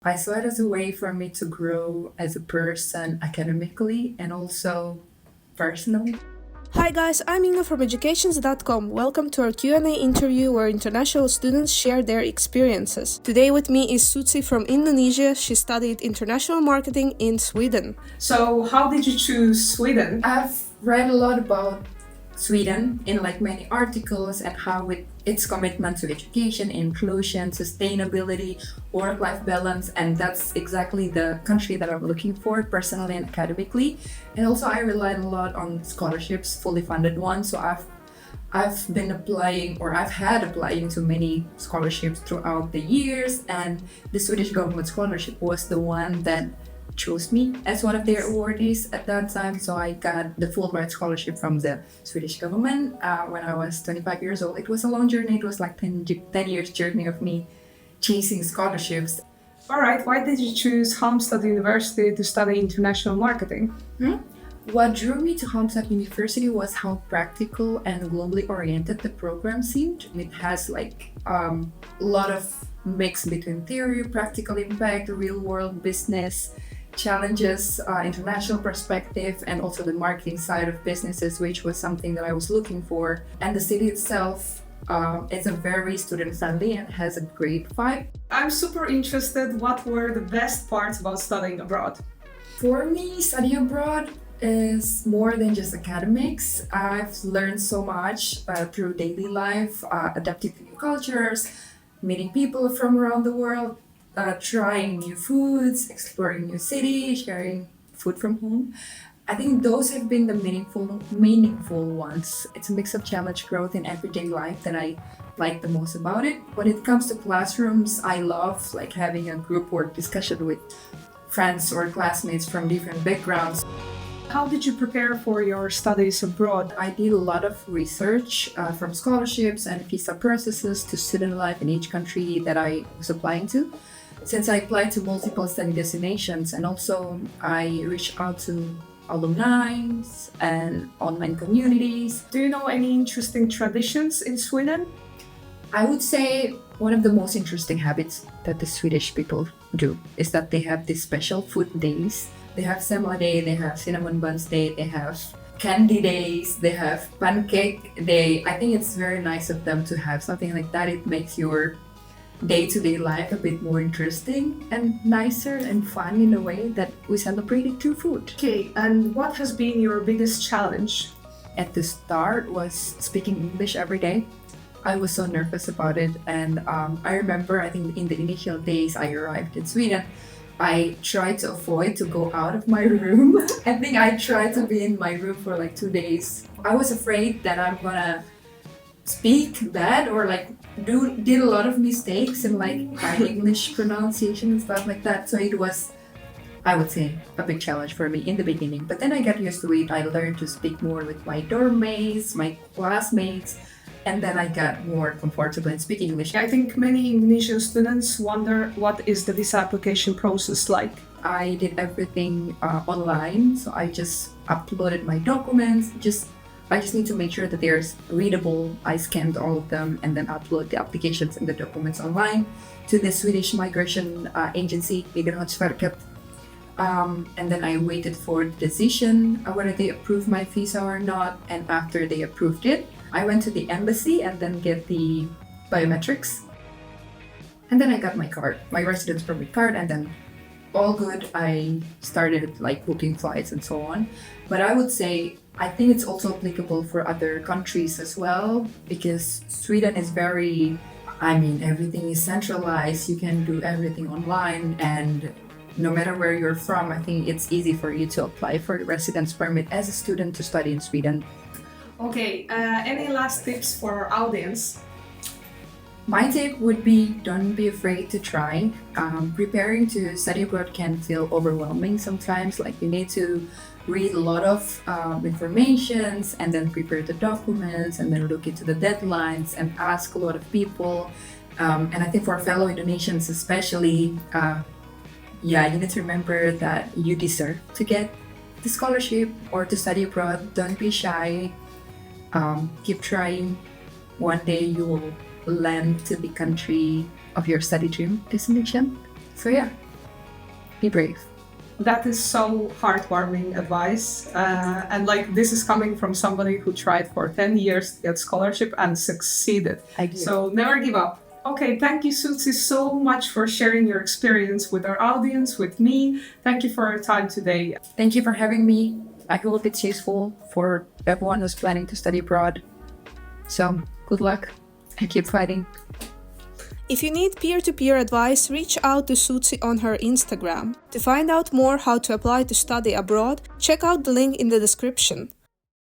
I saw it as a way for me to grow as a person academically and also personally. Hi guys, I'm Inga from educations.com. Welcome to our Q&A interview where international students share their experiences. Today with me is Suci from Indonesia. She studied international marketing in Sweden. So, how did you choose Sweden? I've read a lot about Sweden in many articles and how its commitment to education, inclusion, sustainability, work-life balance, and that's exactly the country that I'm looking for personally and academically. And also I relied a lot on scholarships, fully funded ones. So I've been applying, or I've had applying to many scholarships throughout the years, and the Swedish government scholarship was the one that chose me as one of their awardees at that time. So I got the Fulbright scholarship from the Swedish government when I was 25 years old. It was a long journey. It was like 10 years journey of me chasing scholarships. All right, why did you choose Halmstad University to study international marketing? What drew me to Halmstad University was how practical and globally oriented the program seemed. It has a lot of mix between theory, practical impact, real world business challenges, international perspective, and also the marketing side of businesses, which was something that I was looking for. And the city itself is a very student friendly and has a great vibe. I'm super interested. What were the best parts about studying abroad? For me, study abroad is more than just academics. I've learned so much through daily life, adapting to new cultures, meeting people from around the world, trying new foods, exploring new cities, sharing food from home. I think those have been the meaningful ones. It's a mix of challenge, growth, and everyday life that I like the most about it. When it comes to classrooms, I love having a group work discussion with friends or classmates from different backgrounds. How did you prepare for your studies abroad? I did a lot of research from scholarships and visa processes to student life in each country that I was applying to. Since I applied to multiple study destinations, and also I reached out to alumni and online communities. Do you know any interesting traditions in Sweden? I would say one of the most interesting habits that the Swedish people do is that they have these special food days. They have Semla Day, they have Cinnamon Buns Day, they have candy days, they have pancake day. I think it's very nice of them to have something like that. It makes your day-to-day life a bit more interesting and nicer and fun in a way that we celebrate it through food. Okay, and what has been your biggest challenge? At the start was speaking English every day. I was so nervous about it, and I remember, I think in the initial days I arrived in Sweden, I tried to avoid to go out of my room. I think I tried to be in my room for 2 days. I was afraid that I'm gonna speak bad or did a lot of mistakes in my English pronunciation and stuff like that. So it was, I would say, a big challenge for me in the beginning. But then I got used to it. I learned to speak more with my dorm mates, my classmates, and then I got more comfortable in speaking English. I think many Indonesian students wonder what is the visa application process like. I did everything online, so I just uploaded my documents. I just need to make sure that they're readable. I scanned all of them and then upload the applications and the documents online to the Swedish migration agency, Migrationsverket. And then I waited for the decision whether they approved my visa or not. And after they approved it, I went to the embassy and then get the biometrics. And then I got my card, my residence permit card, and then all good. I started booking flights and so on. But I would say, I think it's also applicable for other countries as well, because Sweden is everything is centralized. You can do everything online, and no matter where you're from, I think it's easy for you to apply for the residence permit as a student to study in Sweden. Okay, any last tips for our audience? My tip would be, don't be afraid to try. Preparing to study abroad can feel overwhelming sometimes. You need to read a lot of informations and then prepare the documents and then look into the deadlines and ask a lot of people. And I think for fellow Indonesians especially, you need to remember that you deserve to get the scholarship or to study abroad. Don't be shy. Keep trying. One day you will land to the country of your study dream destination. So yeah, be brave. That is so heartwarming advice. And like this is coming from somebody who tried for 10 years to get scholarship and succeeded. I did. So never give up. Okay, thank you, Suci, so much for sharing your experience with our audience, with me. Thank you for your time today. Thank you for having me. I hope it's useful for everyone who's planning to study abroad. So good luck and keep fighting. If you need peer-to-peer advice, reach out to Suci on her Instagram. To find out more how to apply to study abroad, check out the link in the description.